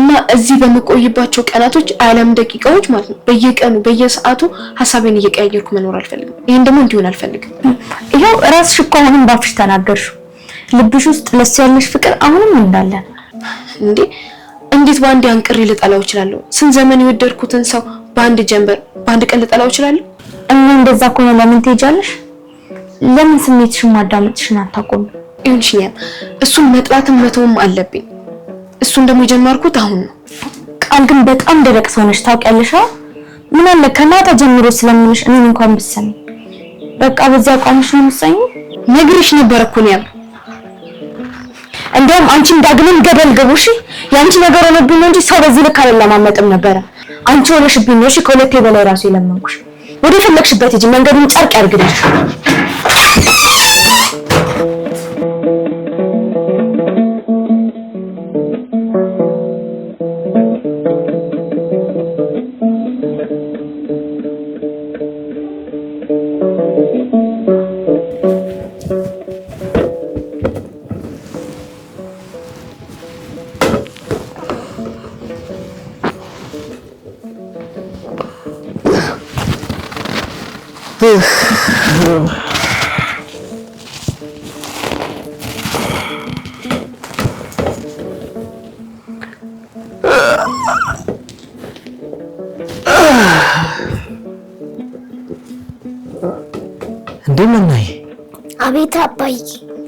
እና እዚህ በመቆይባቸው ቀናቶች ዓለም ደቂቃዎች ማለት ነው በየቀኑ በየሰዓቱ ሐሳቤን እየቀያየርኩ መኖር አልፈልግም። ይሄን ደግሞ እንዲሆን አልፈልግም። ይሄው ራስሽ እኮ አሁንም ባፍሽ ተናገርሽ። ልብሽ ውስጥ ለሱ ያለሽ ፍቅር አሁንም እንዳለ እንዴ እንዴት ባንዴ አንቅሬ ልጠላው እችላለሁ? ስንት ዘመን የወደድኩትን ሰው ባንድ ጀንበር ባንድ ቀን ልጠላው እችላለሁ? እና እንደዛ ከሆነ ለምን ትሄጃለሽ? ለምን ስሜትሽን ማዳመጥሽን አታቆም? ይሁንሽኛል እሱን መጥላትም መተውም አለብኝ። እሱን ደግሞ የጀመርኩት አሁን ነው። ቃል ግን በጣም ደረቅ ሰው ነሽ ታውቂያለሽ። ምን አለ ከናታ ጀምሮ ስለምንሽ እኔን እንኳን ብትሰሚ በቃ በዛ አቋምሽ ነው የምትሰኝ። ነግሬሽ ነበር እኮ ነው ያለው። እንደውም አንቺ እንዳግንም ገደል ግቡሽ። ያንቺ ነገር ሆነብኝ እንጂ ሰው በዚህ ልክ አለማመጥም ነበር። አንቺ ሆነሽብኝ ነው እሺ ከሁለቴ በላይ ራሱ የለመንኩሽ። ወደ ፈለግሽበት ሂጂ፣ መንገዱን ጨርቅ ያርግልሽ። እንደምናይ አቤት አባዬ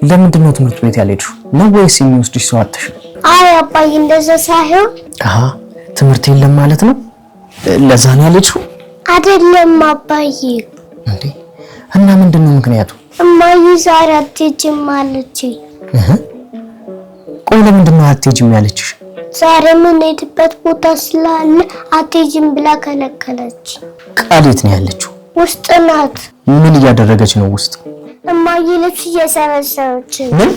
ለምንድን ነው ትምህርት ቤት ያለችው ነው ወይስ የሚወስድሽ ሰው አጥተሽ? አይ አባዬ እንደዛ ሳይሆን ትምህርት የለም ማለት ነው ለዛ ነው ያለችው? አይደለም አባዬ። እንዴ እና ምንድነው ምክንያቱ? እማዬ ዛሬ አትሄጂም አለችኝ። ቆይ ለምንድን ነው አትሄጂም ያለችሽ? ዛሬ የምንሄድበት ቦታ ስላለ አትሄጂም ብላ ከለከለች። ቃል የት ነው ያለችው? ውስጥ ናት። ምን እያደረገች ነው ውስጥ? እማዬ ልብስ እየሰበሰበች ነው። ምን?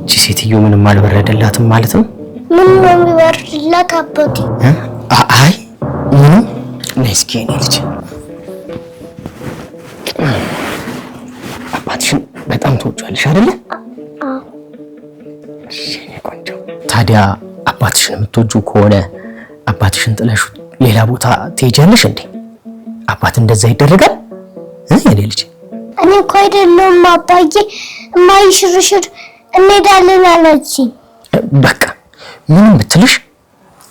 እቺ ሴትዮ ምንም አልበረደላትም ማለት ነው? ምን ነው የሚበርድላት አባቴ? አይ ምንም። ነይ እስኪ የኔ ልጅ አባትሽን በጣም ትወጂዋለሽ አይደለ? አዎ። እሺ ቆንጆ። ታዲያ አባትሽን የምትወጂው ከሆነ አባትሽን ጥለሽ ሌላ ቦታ ትሄጃለሽ እንዴ? አባት እንደዛ ይደረጋል? የኔ ልጅ እኔ እኮ አይደለም አባዬ፣ እማዬ ሽርሽር እንሄዳለን አለችኝ። በቃ ምንም ብትልሽ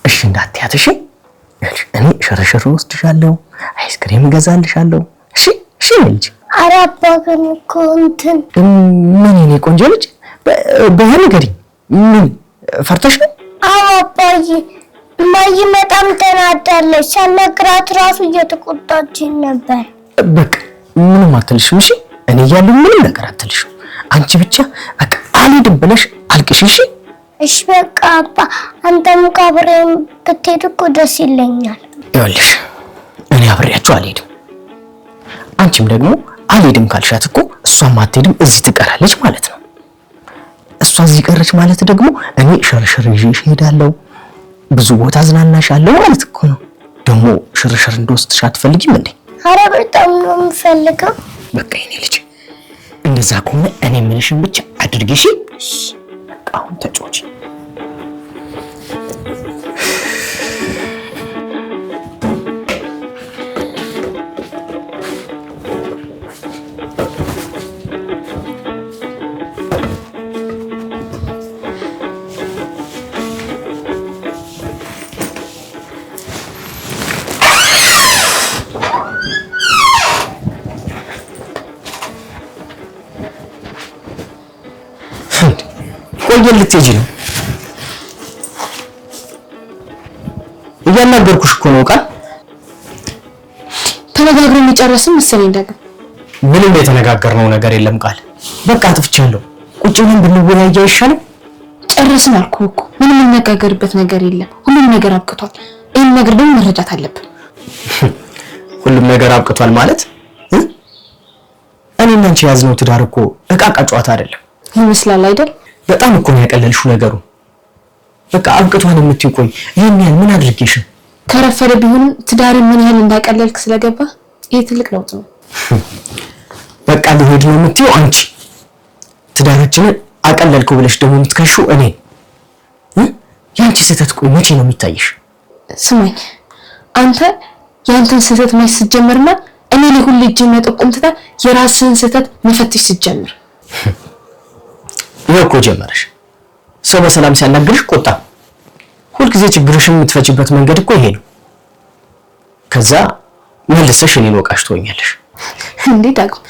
እሺ እንዳትያት እሺ? እኔ ሽርሽር ወስድሻለሁ፣ አይስክሬም እገዛልሻለሁ። እሺ እሺ ልጅ። ኧረ አባ ግን እኮ እንትን ምን የኔ ቆንጆ ልጅ በነገሪኝ ምን ፈርተሽ ነው? አዎ አባዬ፣ እማዬ በጣም ተናዳለች። ሳልነግራት ራሱ እየተቆጣችኝ ነበር። በቃ ምንም አትልሽም እሺ? እኔ እያለሁ ምንም ነገር አትልሽም። አንቺ ብቻ በቃ አልሄድም ብለሽ አልቅሽ እሺ? እሺ በቃ አባ፣ አንተም አብረን ብትሄድ እኮ ደስ ይለኛል። ይኸውልሽ እኔ አብሬያችሁ አልሄድም። አንቺም ደግሞ አልሄድም ካልሻት እኮ እሷም አትሄድም፣ እዚህ ትቀራለች ማለት ነው። እሷ እዚህ ቀረች ማለት ደግሞ እኔ ሽርሽር ይዤሽ እሄዳለሁ፣ ብዙ ቦታ አዝናናሻለሁ ማለት እኮ ነው። ደግሞ ሽርሽር እንደወስድሽ አትፈልጊም እንዴ? ኧረ በጣም ነው የምፈልገው። በቃ የኔ ልጅ እንደዛ ከሆነ እኔ የምልሽን ብቻ አድርጊ እሺ? በቃ አሁን ተጫወቺ። ቆየን ልትሄጂ ነው? እያናገርኩሽ እኮ ነው። ቃል ተነጋግረን የጨረስን መሰለኝ። ደግሞ ምንም የተነጋገርነው ነገር የለም። ቃል በቃ አጥፍቻለሁ። ቁጭ ብለን ብንወያይ አይሻልም? ጨረስን አልኩህ እኮ። ምንም የምንነጋገርበት ነገር የለም። ሁሉም ነገር አብቅቷል። ይሄን ነገር ደግሞ መረዳት አለብን። ሁሉም ነገር አብቅቷል ማለት እኔና አንቺ ያዝነው ትዳር እኮ እቃቃ ጨዋታ አይደለም። ይመስላል አይደል? በጣም እኮ ነው ያቀለልሽው ነገሩ። በቃ አብቅቷል የምትይው ቆይ ይሄን ያህል ምን አድርጌሽ? ከረፈደ ቢሆንም ትዳርን ምን ያህል እንዳቀለልክ ስለገባ ይሄ ትልቅ ለውጥ ነው። በቃ ልሄድ ነው የምትይው አንቺ። ትዳራችንን አቀለልከው ብለሽ ደግሞ የምትከሺው እኔ ያንቺ ስህተት ቆይ መቼ ነው የሚታይሽ? ስማኝ አንተ ያንተን ስህተት ማየት ስትጀምርና እኔ ላይ ሁሉ እጅ መጠቆም ትታ የራስህን ስህተት መፈተሽ ስትጀምር ይሄ እኮ ጀመረሽ። ሰው በሰላም ሲያናግርሽ ቆጣ። ሁልጊዜ ችግርሽን የምትፈችበት መንገድ እኮ ይሄ ነው። ከዛ መልሰሽ እኔን ወቃሽ ትሆኛለሽ። እንዴ ዳግም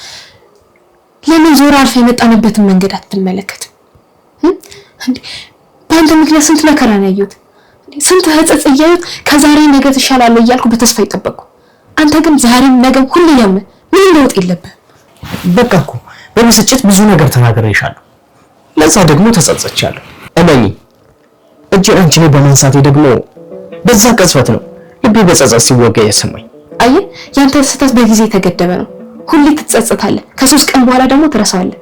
ለምን ዞር አልፈ የመጣንበትን መንገድ አትመለከትም? እንዴ በአንተ ምክንያት ስንት መከራ ነው ያየሁት። ስንት ህጸጽ እያየሁት ከዛሬ ነገ ትሻላለህ እያልኩ በተስፋ ይጠበቅኩ። አንተ ግን ዛሬም ነገም ሁሉ ያመ ምን ለውጥ የለብህም። በቃ እኮ በብስጭት ብዙ ነገር ተናግሬሻለሁ። ለዛ ደግሞ ተጸጽቻለሁ። እመኚ እጄን አንቺ ላይ በማንሳቴ ደግሞ በዛ ቅጽበት ነው ልቤ በጸጸት ሲወጋ የሰማኝ። አየህ ያንተ ስህተት በጊዜ የተገደበ ነው። ሁሌ ትጸጸታለህ፣ ከ3 ቀን በኋላ ደግሞ ትረሳዋለህ።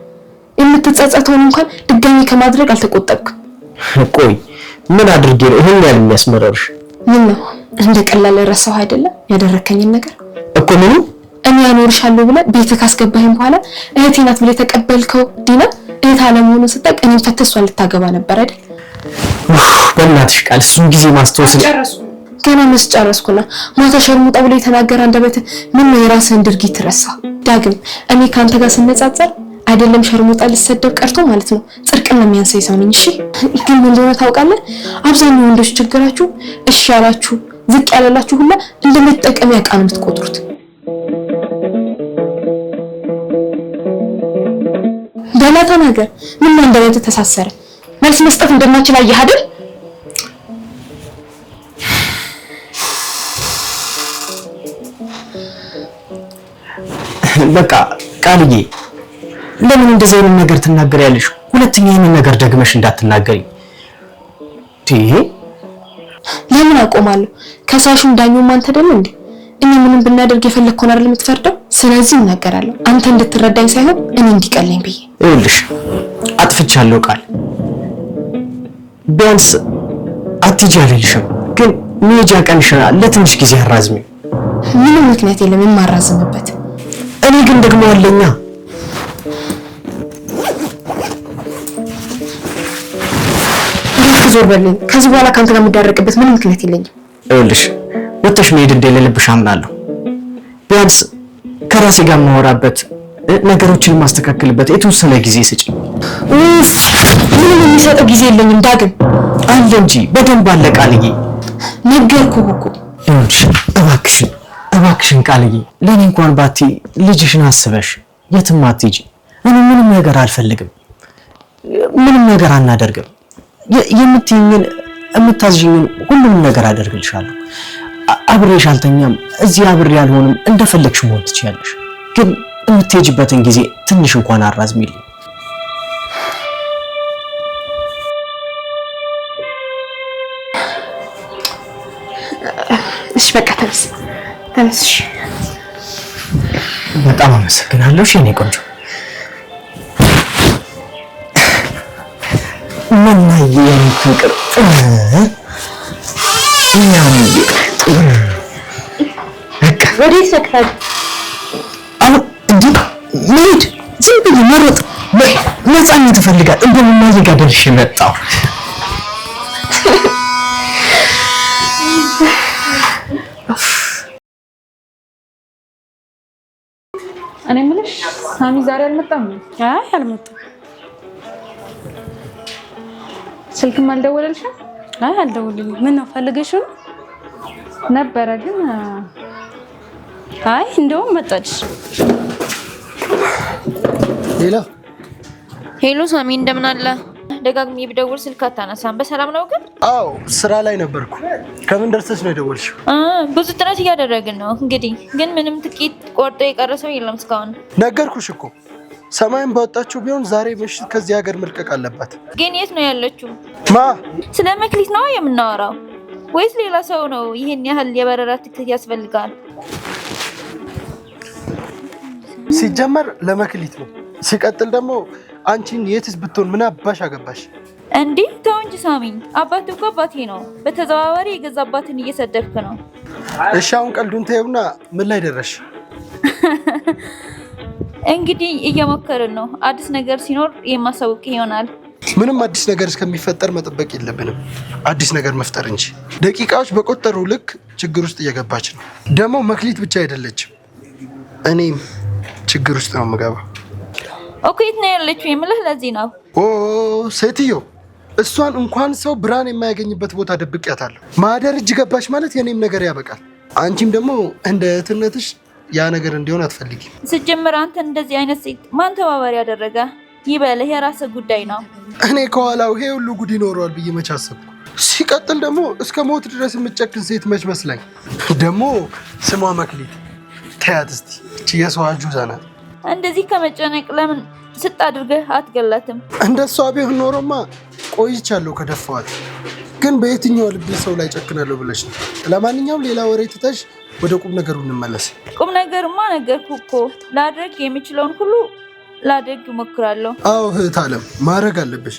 የምትጸጸተውን እንኳን ድጋሚ ከማድረግ አልተቆጠብክም። ቆይ ምን አድርጌ ነው ይሄን ያህል የሚያስመረርሽ? ምን ነው እንደ ቀላል ረሳው አይደለም ያደረከኝን ነገር እኮ ምን እኔ ያኖርሻለሁ ብለህ ቤት ካስገባኸኝ በኋላ እህቴ ናት ብለህ ተቀበልከው ዲና እህት አለመሆኑን ስታውቅ እኔን ፈተሷን ልታገባ ነበር አይደል? በእናትሽ ቃል እሱን ጊዜ ማስተዋወስ ገና መስጨረስኩና ማታ ሸርሙጣ ብሎ የተናገረ አንደበት ምን ነው የራስህን ድርጊት ረሳ? ዳግም እኔ ካንተ ጋር ስነጻጸር አይደለም ሸርሙጣ ልሰደብ ቀርቶ ማለት ነው ጽድቅን የሚያንሰይ ሰው ነኝ። እሺ ግን ምን እንደሆነ ታውቃለህ? አብዛኛው ወንዶች ችግራችሁ እሺ ያላችሁ ዝቅ ያላላችሁ ሁላ እንደምትጠቀሚያ ዕቃ ነው የምትቆጥሩት። በላ ተናገር። ምን እንደሆነ ተሳሰረ መልስ መስጠት እንደማችል አየህ አይደል? በቃ ቃልዬ ለምን እንደዚህ አይነት ነገር ትናገሪያለሽ? ሁለተኛ ይሄንን ነገር ደግመሽ እንዳትናገሪ። ለምን አቆማለሁ? ከሳሹም ዳኙም አንተ አይደል እንዴ? እኔ ምንም ብናደርግ የፈለግከውን አይደል የምትፈርደው? ስለዚህ እናገራለሁ አንተ እንድትረዳኝ ሳይሆን እኔ እንዲቀለኝ ብዬ። ይኸውልሽ አጥፍቻለሁ ቃል፣ ቢያንስ አትሄጂ አልልሽም፣ ግን መሄጃ ቀንሽን ለትንሽ ጊዜ አራዝሚ። ምንም ምክንያት የለም የማራዝምበት። እኔ ግን ደግሞ አለኛ። ዞር በልኝ። ከዚህ በኋላ ካንተ ጋር የምዳረቅበት ምንም ምክንያት የለኝም። ይኸውልሽ ወጥተሽ መሄድ እንደሌለብሽ አምናለሁ። ቢያንስ ከራሴ ጋር የማወራበት ነገሮችን የማስተካከልበት የተወሰነ ጊዜ ስጪኝ። ምንም የሚሰጠው ጊዜ የለኝም ዳግም። አለ እንጂ በደንብ አለ ቃልዬ። ነገርኩህ እኮ። ይኸውልሽ እባክሽን ቃልዬ ለኔ እንኳን ባቲ ልጅሽን አስበሽ የትም አትሄጂ። እኔ ምንም ነገር አልፈልግም፣ ምንም ነገር አናደርግም። የምትይኝን የምታዝዥኝን ሁሉንም ነገር አደርግልሻለሁ። አብሬሽ አልተኛም፣ እዚህ አብሬ አልሆንም። እንደፈለግሽ መሆን ትችያለሽ፣ ግን የምትሄጂበትን ጊዜ ትንሽ እንኳን አራዝሚልኝ። እሺ በቃ ተነስ። እሺ በጣም አመሰግናለሁ የኔ ቆንጆ። ምን የኔ ፍቅር በቃ ወዴት ሰክራል? አሁን እንዲህ መሄድ ዝም ብዬ መሮጥ ነፃነት እፈልጋለሁ። እንደውም እማዬ ጋር ደርሼ መጣሁ። እኔ የምልሽ ሳሚ ዛሬ አልመጣም? አይ አልመጣም። ስልክም አልደወለልሽም? አይ አልደወለልኝም። ምን ነው ፈልገሽው ነበረ? ግን አይ እንደውም መጣች። ሄሎ ሳሚ እንደምን አለ? ደጋግሜ ብደውል ስልክ አታነሳም። በሰላም ነው ግን? አዎ ስራ ላይ ነበርኩ። ከምን ደርሰሽ ነው የደወልሽው? ብዙ ጥረት እያደረግን ነው እንግዲህ፣ ግን ምንም ጥቂት ቆርጦ የቀረሰው የለም እስካሁን። ነገርኩሽ እኮ ሰማይን ባወጣችሁ ቢሆን ዛሬ ምሽት ከዚህ ሀገር መልቀቅ አለባት። ግን የት ነው ያለችው? ማ? ስለ መክሊት ነው የምናወራው ወይስ ሌላ ሰው ነው? ይሄን ያህል የበረራ ትኬት ያስፈልጋል? ሲጀመር ለመክሊት ነው። ሲቀጥል ደግሞ አንቺን የትስ ብትሆን ምን አባሽ አገባሽ? እንዲህ ተው እንጂ ሳሚ፣ አባት እኮ አባቴ ነው። በተዘዋዋሪ የገዛ አባትን እየሰደብክ ነው። እሺ አሁን ቀልዱን ተይውና ምን ላይ ደረሽ? እንግዲህ እየሞከርን ነው። አዲስ ነገር ሲኖር የማሳውቅ ይሆናል። ምንም አዲስ ነገር እስከሚፈጠር መጠበቅ የለብንም። አዲስ ነገር መፍጠር እንጂ። ደቂቃዎች በቆጠሩ ልክ ችግር ውስጥ እየገባች ነው። ደግሞ መክሊት ብቻ አይደለችም፣ እኔም ችግር ውስጥ ነው የምገባው። ኦኬ የት ነው ያለችው የምልህ ለዚህ ነው። ኦ ሴትዮ፣ እሷን እንኳን ሰው ብርሃን የማያገኝበት ቦታ ደብቄያታለሁ። ማህደር እጅ ገባች ማለት የኔም ነገር ያበቃል። አንቺም ደግሞ እንደ እህትነትሽ ያ ነገር እንዲሆን አትፈልጊም። ስጀምር አንተ እንደዚህ አይነት ሴት ማን ተባባሪ ያደረገ? ይበልህ የራስህ ጉዳይ ነው። እኔ ከኋላው ይሄ ሁሉ ጉድ ይኖረዋል ብዬ መች አሰብኩ። ሲቀጥል ደግሞ እስከ ሞት ድረስ የምትጨክን ሴት መች መስላኝ። ደግሞ ስሟ መክሊት። ተያት እስቲ፣ እቺ የሰው አጁዛ ናት። እንደዚህ ከመጨነቅ ለምን ስጥ አድርገህ አትገላትም? እንደሷ ቢሆን ኖሮማ ቆይቻለሁ ከደፋዋት። ግን በየትኛው ልቤ ሰው ላይ ጨክናለሁ ብለሽ ነው? ለማንኛውም ሌላ ወሬ ትተሽ ወደ ቁም ነገሩ እንመለስ። ቁም ነገርማ ነገርኩህ እኮ። ላድርግ የሚችለውን ሁሉ ላድርግ እሞክራለሁ። አዎ እህት አለም፣ ማድረግ አለብሽ።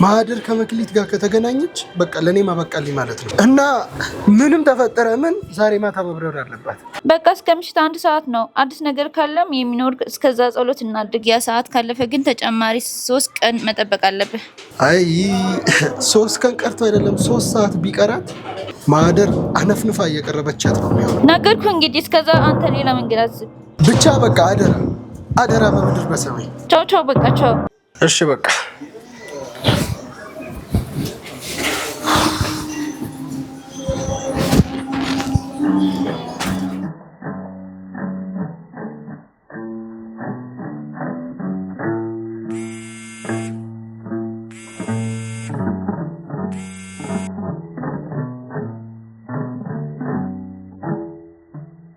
ማህደር ከመክሊት ጋር ከተገናኘች በቃ ለእኔ ማበቃልኝ ማለት ነው። እና ምንም ተፈጠረ ምን ዛሬ ማታ መብረር አለባት። በቃ እስከ ምሽት 1 ሰዓት ነው። አዲስ ነገር ካለም የሚኖር እስከዛ ጸሎት እናድርግ። ያ ሰዓት ካለፈ ግን ተጨማሪ 3 ቀን መጠበቅ አለብህ። አይ 3 ቀን ቀርቶ አይደለም 3 ሰዓት ቢቀራት ማህደር አነፍንፋ እየቀረበቻት ነው የሚሆነው። ነገርኩህ እንግዲህ። እስከዛ አንተ ሌላ መንገድ አስብ ብቻ። በቃ አደራ አደራ፣ በምድር በሰማይ። ቻው ቻው። በቃ ቻው። እሺ በቃ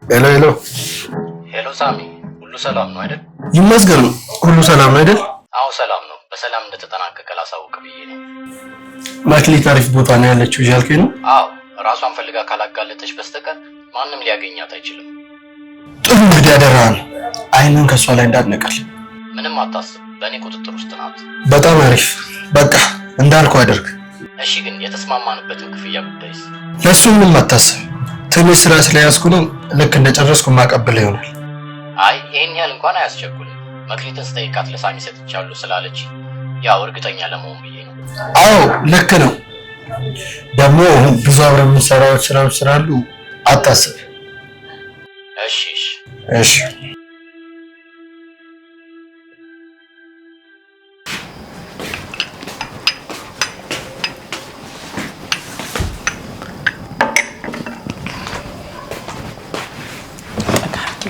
ሄሎ ሄሎ ሄሎ ሳሚ፣ ሁሉ ሰላም ነው አይደል? ይመስገን። ሁሉ ሰላም ነው አይደል? አዎ ሰላም ነው። በሰላም እንደተጠናቀቀ ላሳውቅ ብዬ ነው። መክሊት አሪፍ ቦታ ነው ያለችው እያልከኝ ነው? አዎ ራሷን ፈልጋ ካላጋለጠች በስተቀር ማንም ሊያገኛት አይችልም። ጥሩ እንግዲህ አደራህን አይንን ከሷ ላይ እንዳትነቀል። ምንም አታስብ፣ በእኔ ቁጥጥር ውስጥ ናት። በጣም አሪፍ። በቃ እንዳልኩ አድርግ። እሺ፣ ግን የተስማማንበትን ክፍያ ጉዳይስ? ለሱ ምንም አታስብ። ትንሽ ስራ ስለያዝኩ ነው። ልክ እንደጨረስኩ ማቀበል ይሆናል። አይ ይሄን ያህል እንኳን አያስቸኩልም። መክሊትን ስጠይቃት ለሳሚ ሰጥቻለሁ ስላለች ያው እርግጠኛ ለመሆን ብዬ ነው። አዎ ልክ ነው። ደግሞ ብዙ አብረን የምንሰራው ስራዎች ስላሉ አታስብ። እሺ እሺ እሺ።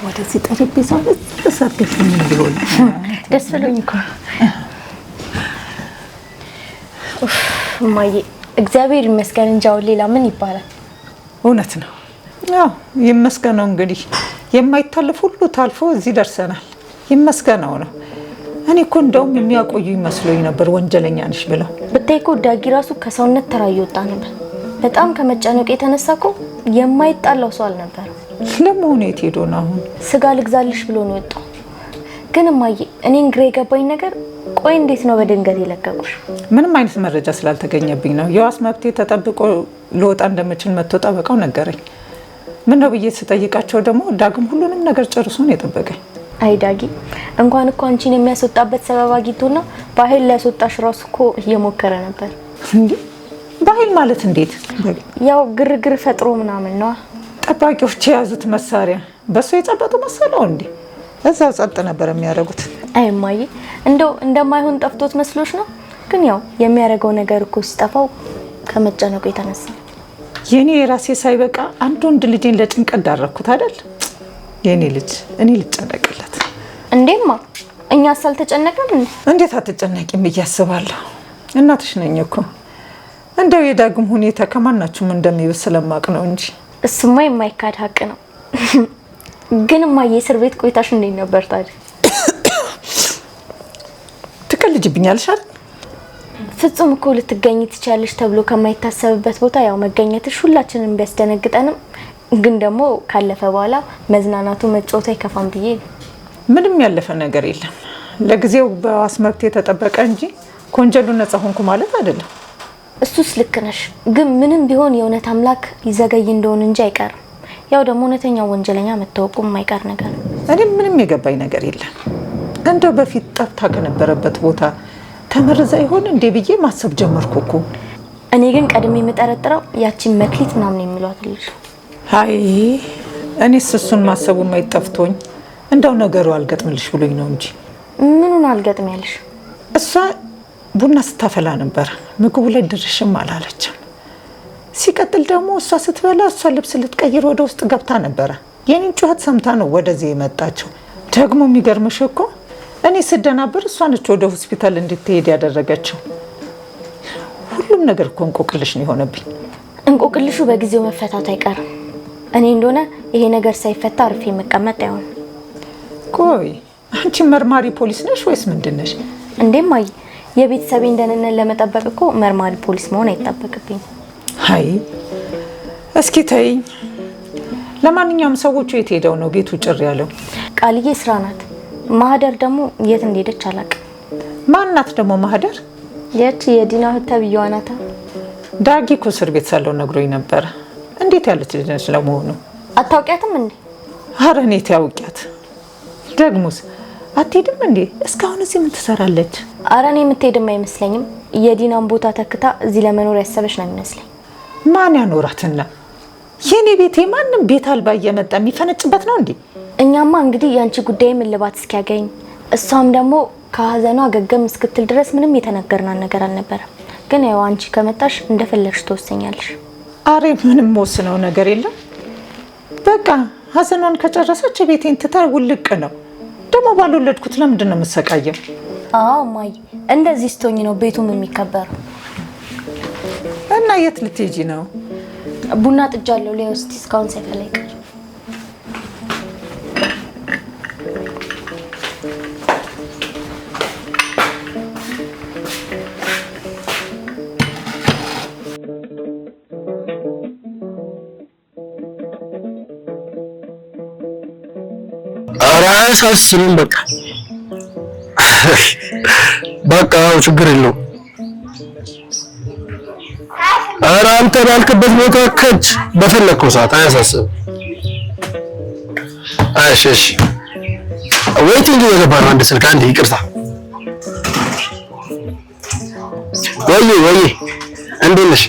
ወደዚህ ጠረጴዛ ተሳተፍ ምን ብሎ ደስ ብሎኝ እኮ እማዬ፣ እግዚአብሔር ይመስገን እንጂ አሁን ሌላ ምን ይባላል? እውነት ነው። ያው ይመስገነው እንግዲህ የማይታለፍ ሁሉ ታልፎ እዚህ ደርሰናል። ይመስገነው ነው። እኔ እኮ እንደውም የሚያቆዩ ይመስሎኝ ነበር ወንጀለኛ ነሽ ብለው። ብታይ እኮ ዳጊ ራሱ ከሰውነት ተራ እየወጣ ነበር። በጣም ከመጨነቅ የተነሳ እኮ የማይጣላው ሰው አልነበረም። ለመሆኑ የት ሄዶ ነው አሁን? ስጋ ልግዛልሽ ብሎ ነው የወጣው። ግን እማዬ፣ እኔን ግራ የገባኝ ነገር ቆይ እንዴት ነው በድንገት የለቀቁሽ? ምንም አይነት መረጃ ስላልተገኘብኝ ነው። የዋስ መብቴ ተጠብቆ ልወጣ እንደምችል መጥቶ ጠበቃው ነገረኝ። ምን ነው ብዬ ስጠይቃቸው ደግሞ ዳግም ሁሉንም ነገር ጨርሶ ነው የጠበቀኝ። አይ ዳጊ እንኳን እኮ አንቺን የሚያስወጣበት ሰበብ አግኝቶና በኃይል ሊያስወጣሽ ራሱ እኮ እየሞከረ ነበር። እንዴ በኃይል ማለት እንዴት? ያው ግርግር ፈጥሮ ምናምን ነው። ጠባቂዎች የያዙት መሳሪያ በሱ የጨበጡ መሰለው እንዴ? እዛው ጸጥ ነበር የሚያደርጉት። አይ እማዬ፣ እንደው እንደማይሆን ጠፍቶት መስሎሽ ነው? ግን ያው የሚያደርገው ነገር እኮ ሲጠፋው ከመጨነቁ የተነሳ የኔ የራሴ ሳይበቃ አንድ ወንድ ልጄን ለጭንቀት ዳረኩት አይደል? የኔ ልጅ እኔ ልጨነቅለት እንዴማ? እኛስ አልተጨነቅም እንዴ? እንዴት አትጨነቂም ብዬ አስባለሁ። እናትሽ ነኝ እኮ። እንደው የዳግም ሁኔታ ከማናችሁም እንደሚብስ ስለማቅ ነው እንጂ። እሱማ የማይካድ ሀቅ ነው። ግን እማዬ እስር ቤት ቆይታሽ እንዴት ነበር ታዲያ? ትቀልጅብኛለሽ አይደል? ፍጹም እኮ ልትገኝ ትችያለሽ ተብሎ ከማይታሰብበት ቦታ ያው መገኘትሽ ሁላችንም ቢያስደነግጠንም ግን ደግሞ ካለፈ በኋላ መዝናናቱ መጫወቱ አይከፋም ብዬ ነው። ምንም ያለፈ ነገር የለም። ለጊዜው በዋስ መብት የተጠበቀ እንጂ ከወንጀሉ ነፃ ሆንኩ ማለት አይደለም። እሱስ ልክ ነሽ። ግን ምንም ቢሆን የእውነት አምላክ ይዘገይ እንደሆነ እንጂ አይቀርም። ያው ደግሞ እውነተኛው ወንጀለኛ መታወቁ የማይቀር ነገር ነው። እኔ ምንም የገባኝ ነገር የለም። እንደው በፊት ጠፍታ ከነበረበት ቦታ ተመርዛ ይሆን እንዴ ብዬ ማሰብ ጀመርኩ እኮ። እኔ ግን ቀድሜ የምጠረጥረው ያቺን መክሊት ምናምን የሚሏት ልጅ። አይ እኔስ እሱን ማሰቡ የማይጠፍቶኝ እንደው ነገሩ አልገጥምልሽ ብሎኝ ነው እንጂ። ምኑን አልገጥም ያለሽ? እሷ ቡና ስታፈላ ነበር፣ ምግቡ ላይ ድርሽም አላለችም። ሲቀጥል ደግሞ እሷ ስትበላ እሷ ልብስ ልትቀይር ወደ ውስጥ ገብታ ነበረ። የኔን ጩኸት ሰምታ ነው ወደዚህ የመጣችው። ደግሞ የሚገርምሽ እኮ እኔ ስደናበር እሷ ነች ወደ ሆስፒታል እንድትሄድ ያደረገችው። ሁሉም ነገር እኮ እንቆቅልሽ ነው የሆነብኝ። እንቆቅልሹ በጊዜው መፈታቱ አይቀርም። እኔ እንደሆነ ይሄ ነገር ሳይፈታ አርፌ መቀመጥ አይሆን። ቆይ አንቺ መርማሪ ፖሊስ ነሽ ወይስ ምንድን ነሽ? እንዴም አይ የቤተሰቤን ደህንነት ለመጠበቅ እኮ መርማሪ ፖሊስ መሆን አይጠበቅብኝ። አይ እስኪ ተይኝ። ለማንኛውም ሰዎቹ የት ሄደው ነው ቤቱ ጭር ያለው? ቃልዬ ስራ ናት። ማህደር ደግሞ የት እንደሄደች አላውቅም። ማናት ደግሞ ማህደር? ያቺ የዲና እህት ተብዬዋ ናት። ዳጊ እኮ እስር ቤት ሳለው ነግሮኝ ነበረ። እንዴት ያለች ልጅ ነች ለመሆኑ? አታውቂያትም እንዴ? ኧረ እኔ ታውቂያት። ደግሞስ አትሄድም እንዴ? እስካሁን እዚህ ምን ትሰራለች? ኧረ እኔ የምትሄድም አይመስለኝም። የዲናን ቦታ ተክታ እዚህ ለመኖር ያሰበች ነው የሚመስለኝ። ማን ያኖራትና? የኔ ቤቴ ማንም ቤት አልባ እየመጣ የሚፈነጭበት ነው እንዴ? እኛማ እንግዲህ ያንቺ ጉዳይ እልባት እስኪያገኝ እሷም ደግሞ ከሀዘኗ ገገም እስክትል ድረስ ምንም የተነገርናት ነገር አልነበረም። ግን ያው አንቺ ከመጣሽ እንደፈለግሽ ትወሰኛለሽ። አሬ ምንም ወስነው ነገር የለም። በቃ ሀዘኗን ከጨረሰች ቤቴን ትታ ውልቅ ነው። ደግሞ ባልወለድኩት ለምንድን ነው የምሰቃየው? አዎ ማይ እንደዚህ ስትሆኝ ነው ቤቱም የሚከበረው። እና የት ልትሄጂ ነው? ቡና ጥጃለሁ ላይ ውስጥ እስካሁን ሳይፈላ ይቀር። አራሳስንም በቃ ችግር የለውም። ኧረ አንተ ባልክበት ቦታ ከች በፈለከው ሰዓት አያሳስብም። እሺ ዌይቲንግ እየገባ ነው። አንድ ስልክ አንዴ ይቅርታ። ወይ እንዴት ነሽ?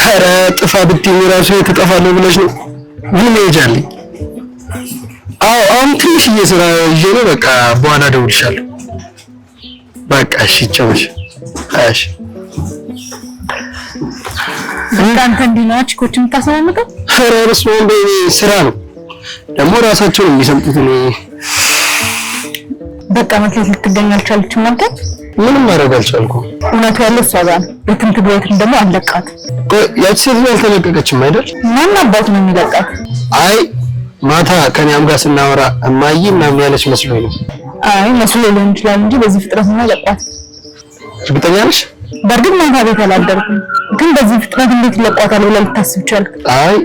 ኧረ ጥፋ ብትይኝ እራሱ ትጠፋለህ ብለሽ ነው። ምን መሄጃለኝ? አሁን ትንሽዬ ስራ ይዤ ነው። በቃ በኋላ እደውልልሻለሁ። በቃ እሺ ጨውሽ። እሺ አንተ እንዲህ ነው ቺኮች የምታሰማምቀው? ኧረ እሱ እንደ ስራ ነው ደግሞ ራሳቸው ነው የሚሰምጡት። በቃ መክሊት ልትገኝ አልቻለችም ማለት ምንም ማድረግ አልቻልኩም። እውነቱ ያለው እሷ ጋር ነው። የትምት ቤትን ደግሞ አለቃት። ያቺ ሴት አልተለቀቀችም አይደል? ማን አባቱ ነው የሚለቃት? አይ ማታ ከኛም ጋር ስናወራ እማዬ ምናምን ያለች መስሎኝ ነው። አይ መስሎ ሊሆን ይችላል እንጂ በዚህ ፍጥረት ነው ለቋት። እርግጠኛ ነሽ? በእርግጥ ማታ ቤት አላደርኩም፣ ግን በዚህ ፍጥረት እንዴት ይለቋታል ብለህ ልታስብ ቻልክ? አይ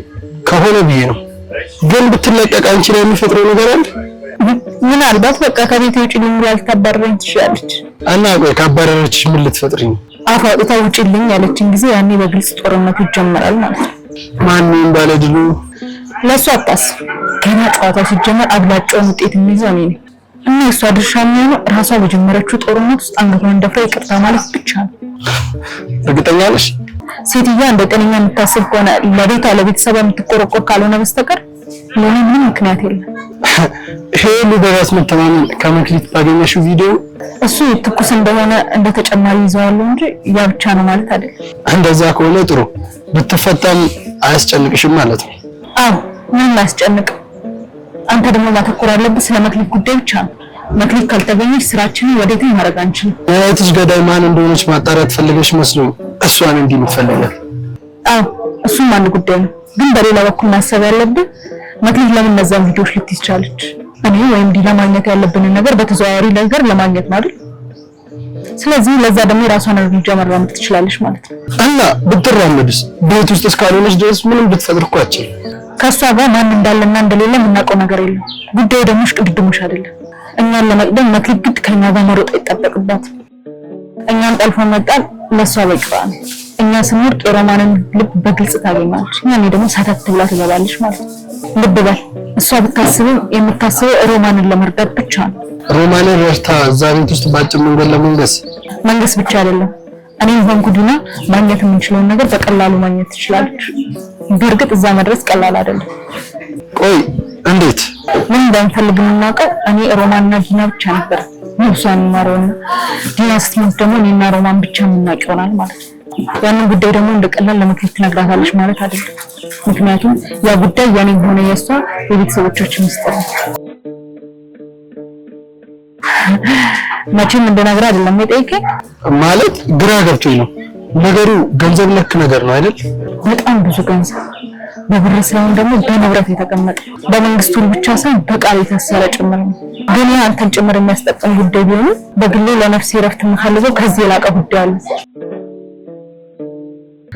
ከሆነ ብዬ ነው። ግን ብትለቀቅ አንቺ ላይ የሚፈጥረው ነገር አለ? ምናልባት በቃ ከቤት ውጪ ልንላል ታባረረኝ ትችላለች። እና ቆይ ካባረረችሽ ምን ልትፈጥሪኝ? አፍ አውጥታ ውጪልኝ ያለችን ጊዜ ያኔ በግልጽ ጦርነቱ ይጀምራል ማለት ነው። ማንንም ባለድሉ ለሷ አታስብ። ገና ጨዋታው ሲጀመር አብላጫውን ውጤት የሚይዘው እኔ ነኝ እና እሷ ድርሻ የሚሆነው ራሷ በጀመረችው ጦርነት ውስጥ አንገቷን ደፍራ ይቅርታ ማለት ብቻ ነው። እርግጠኛ ነሽ? ሴትዮዋ እንደ ጤነኛ የምታስብ ከሆነ ለቤቷ ለቤተሰቧ የምትቆረቆር ካልሆነ በስተቀር ለኔ ምንም ምክንያት የለም። ይሄ ሁሉ በራስ መተማመን ከመክሊት ባገኘሽው ቪዲዮ እሱ ትኩስ እንደሆነ እንደ ተጨማሪ ይዘዋለሁ እንጂ ያ ብቻ ነው ማለት አይደለም። እንደዛ ከሆነ ጥሩ። ብትፈታም አያስጨንቅሽም ማለት ነው? አዎ ምንም አያስጨንቅም። አንተ ደግሞ ማተኮር ያለብህ ስለ መክሊት ጉዳይ ብቻ ነው። መክሊት ካልተገኘች ስራችንን ወዴትም ማድረግ አንችልም። እህትሽ ገዳይ ማን እንደሆነች ማጣራት ፈልገሽ መስሎኝ እሷን እንዲህ የምትፈልጊያት? አዎ እሱም አንድ ጉዳይ ነው። ግን በሌላ በኩል ማሰብ ያለብን መክሊት ለምን እነዛን ቪዲዮዎች ልትይዝ ቻለች? እኔ ወይም ዲና ማግኘት ያለብንን ነገር በተዘዋዋሪ ነገር ለማግኘት ነው አይደል? ስለዚህ ለዛ ደግሞ የራሷን እርምጃ መራመድ ትችላለች ማለት ነው። እና ብትራመድስ ቤት ውስጥ እስካልሆነች ድረስ ምንም ብትፈጥር እኮ አትችልም። ከሷ ጋር ማን እንዳለና እንደሌለ የምናውቀው ነገር የለም። ጉዳዩ ደግሞ ሽቅድድሞሽ አይደለም። እኛን ለመቅደም መክሊት ግድ ከኛ ጋር መሮጥ አይጠበቅባትም። እኛን ጠልፎ መጣል ለሷ በቂዋ ነው። እኛ ስንወርቅ የሮማንን ልብ በግልጽ ታገኛለች። ያኔ ደግሞ ሳታት ብላ ትገባለች ማለት ነው። ልብ በል እሷ ብታስብም የምታስበው ሮማንን ለመርዳት ብቻ ነው። ሮማንን ረድታ እዛ ቤት ውስጥ ባጭር መንገድ ለመንገስ መንገስ ብቻ አይደለም እኔም ሆንኩድና ማግኘት የምንችለውን ነገር በቀላሉ ማግኘት ትችላለች። በእርግጥ እዛ መድረስ ቀላል አይደለም። ቆይ እንዴት? ምን እንደምፈልግ የምናውቀው እኔ ሮማንና ዲና ብቻ ነበር። እሷን ማረውና ዲና ስትሞት ደግሞ እኔና ሮማን ብቻ የምናውቅ ይሆናል ማለት ነው። ያንን ጉዳይ ደግሞ እንደቀላል ለመክሊት ትነግራታለች ማለት አይደለም። ምክንያቱም ያ ጉዳይ የኔ ሆነ የሷ የቤተሰቦቻችን ምስጢር ነው። መቼም እንደነገር አይደለም የጠየቀኝ። ማለት ግራ ገብቶኝ ነው። ነገሩ ገንዘብ ነክ ነገር ነው አይደል? በጣም ብዙ ገንዘብ በብር ሳይሆን ደግሞ በንብረት የተቀመጠ በመንግስቱ ብቻ ሳይሆን በቃል የታሰረ ጭምር ነው። ግን ያ አንተን ጭምር የሚያስጠቅም ጉዳይ ቢሆን በግሌ ለነፍሴ ረፍት የምፈልገው ከዚህ የላቀ ጉዳይ አለ።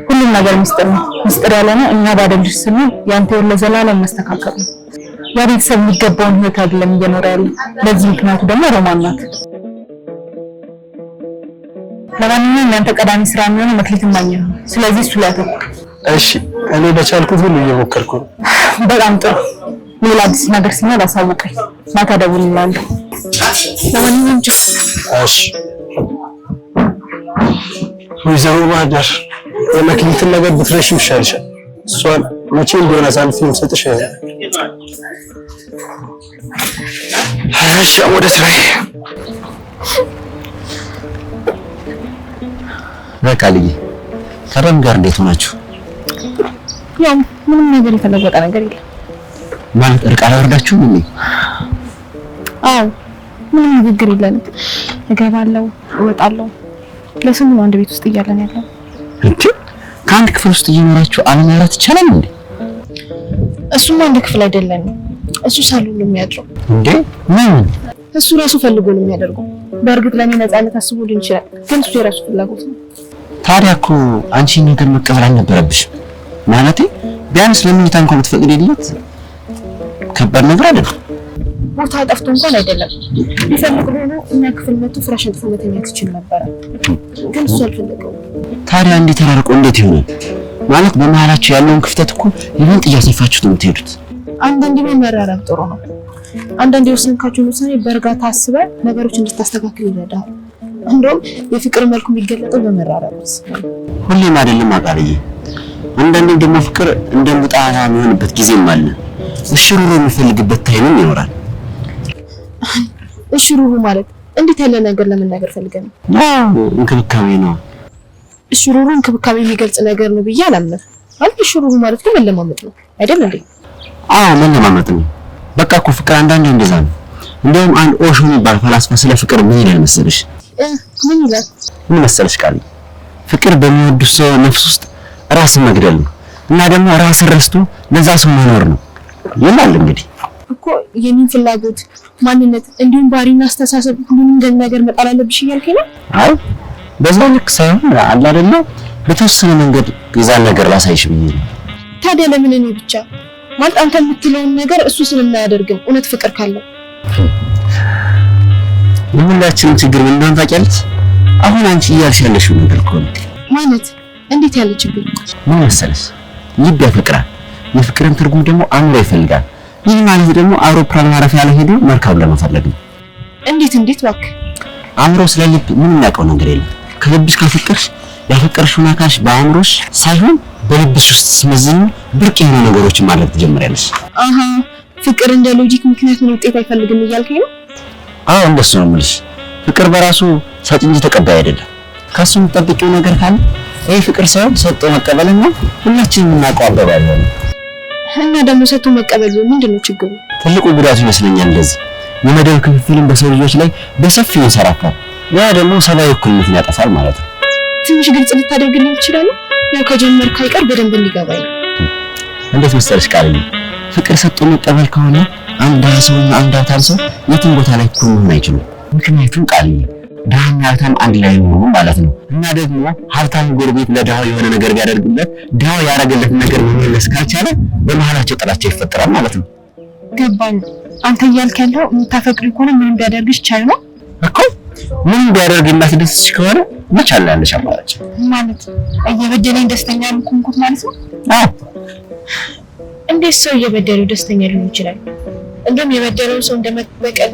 ሁሉም ነገር ምስጢር ነው። ምስጢር ያለ ነው እኛ ባደልሽ ስንል ያንተ ወለ ዘላለም መስተካከል ነው። ያ ቤተሰብ የሚገባውን ህይወት አይደለም እየኖረ ያለው። ለዚህ ምክንያቱ ደግሞ ሮማን ናት። ለማንኛውም ያንተ ቀዳሚ ስራ የሚሆነው መክሊትን ማግኘት ነው። ስለዚህ እሱ ላይ አተኩር። እሺ እኔ በቻልኩት ሁሉ እየሞከርኩ ነው። በጣም ጥሩ። ሌላ አዲስ ነገር ሲኖር አሳውቀኝ። ማታ ደውልልሃለሁ። ለማንኛውም እሺ ወይዘሮ ማህደር የመክሊትን ነገር ብትረሺው ይሻልሻል። እሷን መቼም ቢሆን አሳልፌ የምሰጥሽ እሺ ወደ ስራዬ በቃልዬ ከረም ጋር እንዴት ሆናችሁ? ያው ምንም ነገር የተለወጠ ነገር የለም ማለት እርቅ አላወረዳችሁም እንዴ? አዎ ምንም ንግግር የለንም። እገባለሁ እወጣለሁ። ለስሙ ነው አንድ ቤት ውስጥ እያለን ያለው። እንዴ ከአንድ ክፍል ውስጥ እየኖራችሁ አለማውራት ይቻላል እንዴ? እሱማ አንድ ክፍል አይደለም። እሱ ሳሎን ነው የሚያድረው። እንዴ ምን? እሱ ራሱ ፈልጎ ነው የሚያደርገው። በእርግጥ ለኔ ነፃነት አስቦ ሊሆን ይችላል፣ ግን እሱ የራሱ ፍላጎት ነው። ታዲያ እኮ አንቺ ነገር መቀበል አልነበረብሽም። ማለቴ ቢያንስ ለምኝታ እንኳን ብትፈቅጂለት ከባድ ነገር አይደለም። ቦታ ጠፍቶ እንኳን አይደለም። ቢፈልግ ሆኖ እኛ ክፍል መጥቶ ፍራሽ አንጥፎ መተኛት ይችል ነበር፣ ግን እሱ አልፈለገውም። ታዲያ እንዴት ተራርቆ እንዴት ይሆናል? ማለት በመሀላችሁ ያለውን ክፍተት እኮ ይበልጥ እያሰፋችሁት ነው የምትሄዱት። አንዳንዴ መራራቅ ጥሩ ነው። አንዳንዴ የወሰንካቸውን ውሳኔ በእርጋታ አስበህ ነገሮች እንድታስተካክል ይረዳል። እንደውም የፍቅር መልኩ የሚገለጠው በመራራቅ ነው። ሁሌም አይደለም አቃልዬ፣ አንዳንዴ ደግሞ ፍቅር እንደ ሙጣና የሚሆንበት ጊዜም አለ። እሽሩሩ የሚፈልግበት ታይምም ይኖራል። እሽሩሩ ማለት እንዴት ያለ ነገር ለመናገር ፈልገህ ነው? እንክብካቤ ነው። እሽሩሩ እንክብካቤ የሚገልጽ ነገር ነው ብዬ አላምንም። ማለት እሽሩሩ ማለት ግን መለማመጥ ነው አይደል እንዴ? አዎ መለማመጥ ነው። በቃ እኮ ፍቅር አንዳንዴ እንደዛ ነው። እንደውም አንድ ኦሾ የሚባል ፈላስፋ ስለ ፍቅር ምን ይላል መሰለሽ? ምን ይላል? ምን መሰለሽ ቃል ፍቅር በሚወዱ ሰው ነፍስ ውስጥ ራስን መግደል ነው እና ደግሞ ራስን ረስቶ ለዛ ሰው መኖር ነው ይላል። እንግዲህ እኮ የኔን ፍላጎት፣ ማንነት እንዲሁም ባህሪና አስተሳሰብ ሁሉንም ነገር መጣል አለብሽ እያልከኝ ነው? አይ በዛ ልክ ሳይሆን አለ አይደለ በተወሰነ መንገድ የዛን ነገር ላሳይሽ ብዬ ነው። ታዲያ ለምን እኔ ብቻ? ማለት አንተ የምትለውን ነገር እሱ ስለማያደርግም እውነት ፍቅር ካለው የሁላችንም ችግር ምን እንደሆነ ታውቂያለሽ? አሁን አንቺ እያልሽ ያለሽው ነገር እኮ ነው። ማለት እንዴት ያለ ችግር? ምን መሰለሽ ልብ ያፈቅራል፣ የፍቅርን ትርጉም ደግሞ አእምሮ ይፈልጋል። ይህ ማለት ደግሞ አውሮፕላን ማረፊያ ላይ ሄዶ መርከብ ለመፈለግ ነው። እንዴት እባክህ? አእምሮ ስለ ልብ ምን የሚያውቀው ነገር የለም። ከልብሽ ካፈቀርሽ ያፈቀርሽውን አካልሽ በአእምሮሽ ሳይሆን በልብሽ ውስጥ ሲመዝኑ ብርቅ የሆኑ ነገሮችን ማድረግ ትጀምሪያለሽ። አሃ ፍቅር እንደ ሎጂክ ምክንያት ምን ውጤት አይፈልግም እያልከኝ ነው? አዎ እንደሱ ነው የምልሽ። ፍቅር በራሱ ሰጪ እንጂ ተቀባይ አይደለም። ከሱ የምትጠብቂው ነገር ካለ ይሄ ፍቅር ሳይሆን ሰጥቶ መቀበልና ሁላችንም የምናውቀው አባባል ነው። እና ደግሞ ሰጥቶ መቀበል ምንድን ነው ችግሩ? ትልቁ ጉዳቱ ይመስለኛል እንደዚህ የመደብ ክፍፍልን በሰው ልጆች ላይ በሰፊው ይሰራፋል። ያ ደግሞ ሰብአዊ እኩልነትን ያጠፋል ማለት ነው። ትንሽ ግልጽ ልታደርግልኝ ትችላለህ? ያው ከጀመርክ አይቀር በደንብ እንዲገባኝ። እንዴት መሰለሽ ቃልዬ፣ ፍቅር ሰጥቶ መቀበል ከሆነ አንድ ሰውና አንድ ሀብታም ሰው የትም ቦታ ላይ እኩል መሆን አይችሉም። ምክንያቱም ቃልዬ ድሃና ሀብታም አንድ ላይ ሆኑ ማለት ነው። እና ደግሞ ሀብታም ጎረቤት ለድሃው የሆነ ነገር ቢያደርግለት ድሃው ያደረገለትን ነገር መመለስ ካልቻለ በመሀላቸው ጥላቻ ይፈጠራል ማለት ነው። ገባኝ። አንተ እያልክ ያለው የምታፈቅሪ ከሆነ ምንም ቢያደርግሽ ቻይ ነው እኮ። ምንም ቢያደርግላት ደስሽ ከሆነ መቻል ያለሽ አማራጭ ማለት እየበደለኝ ደስተኛ ልኩንኩት ማለት ነው። አዎ እንዴት ሰው እየበደለው ደስተኛ ሊሆን ይችላል? እንደውም የበደለው ሰው እንደመበቀል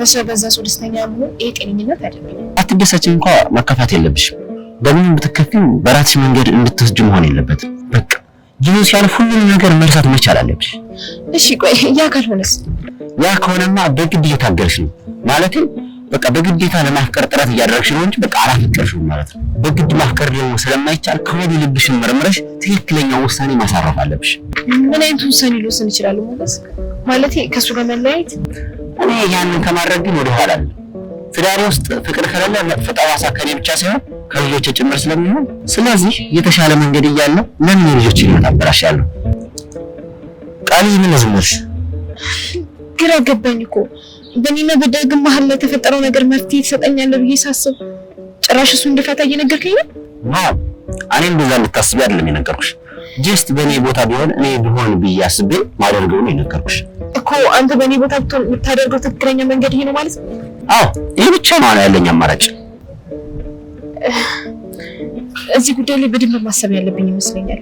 በሷ በዛ ሰው ደስተኛ መሆን ጤነኝነት አይደለም። አትደሰች እንኳን መከፋት የለብሽም። በምንም ብትከፊም በራስሽ መንገድ እንድትወስጂ መሆን የለበትም። በቃ ጊዜው ሲያልፍ ሁሉንም ነገር መርሳት መቻል አለብሽ። እሺ ቆይ ያ ካልሆነስ? ያ ከሆነማ በግድ እየታገርሽ ነው ማለት በቃ በግዴታ ለማፍቀር ጥረት እያደረግሽ ነው እንጂ በቃ አላፈቀርሽም ማለት ነው። በግድ ማፍቀር ደግሞ ስለማይቻል ከወዲህ ልብሽን መርምረሽ ትክክለኛው ውሳኔ ማሳረፍ አለብሽ። ምን አይነት ውሳኔ ልወስን ይችላል ማለት ከሱ ጋር መለያየት? እኔ ያንን ከማድረግ ግን ወደ ኋላ አለ። ትዳሬ ውስጥ ፍቅር ከሌለ መጥፎ ጠባሳ ከኔ ብቻ ሳይሆን ከልጆቼ ጭምር ስለሚሆን፣ ስለዚህ የተሻለ መንገድ እያለ ለምን ልጆች ይመጣበላሻለሁ? ቃል ምን ዝምርሽ? ግራ ገባኝ እኮ በእኔና በዳግም መሀል ላይ የተፈጠረው ነገር መፍትሄ ትሰጠኛለህ ብዬ ሳስብ ጭራሽ እሱ እንደፈታ እየነገርከኝ ነው። አዎ እኔ እንደዛ እንድታስቢ አይደለም የነገርኩሽ። ጀስት በእኔ ቦታ ቢሆን እኔ ቢሆን ብዬ አስቤ ማደርገው ነው የነገርኩሽ እኮ። አንተ በእኔ ቦታ ብትሆን የምታደርገው ትክክለኛ መንገድ ይሄ ነው ማለት ነው? አዎ ይሄ ብቻ ነው ያለኝ አማራጭ። እዚህ ጉዳይ ላይ በደንብ ማሰብ ያለብኝ ይመስለኛል።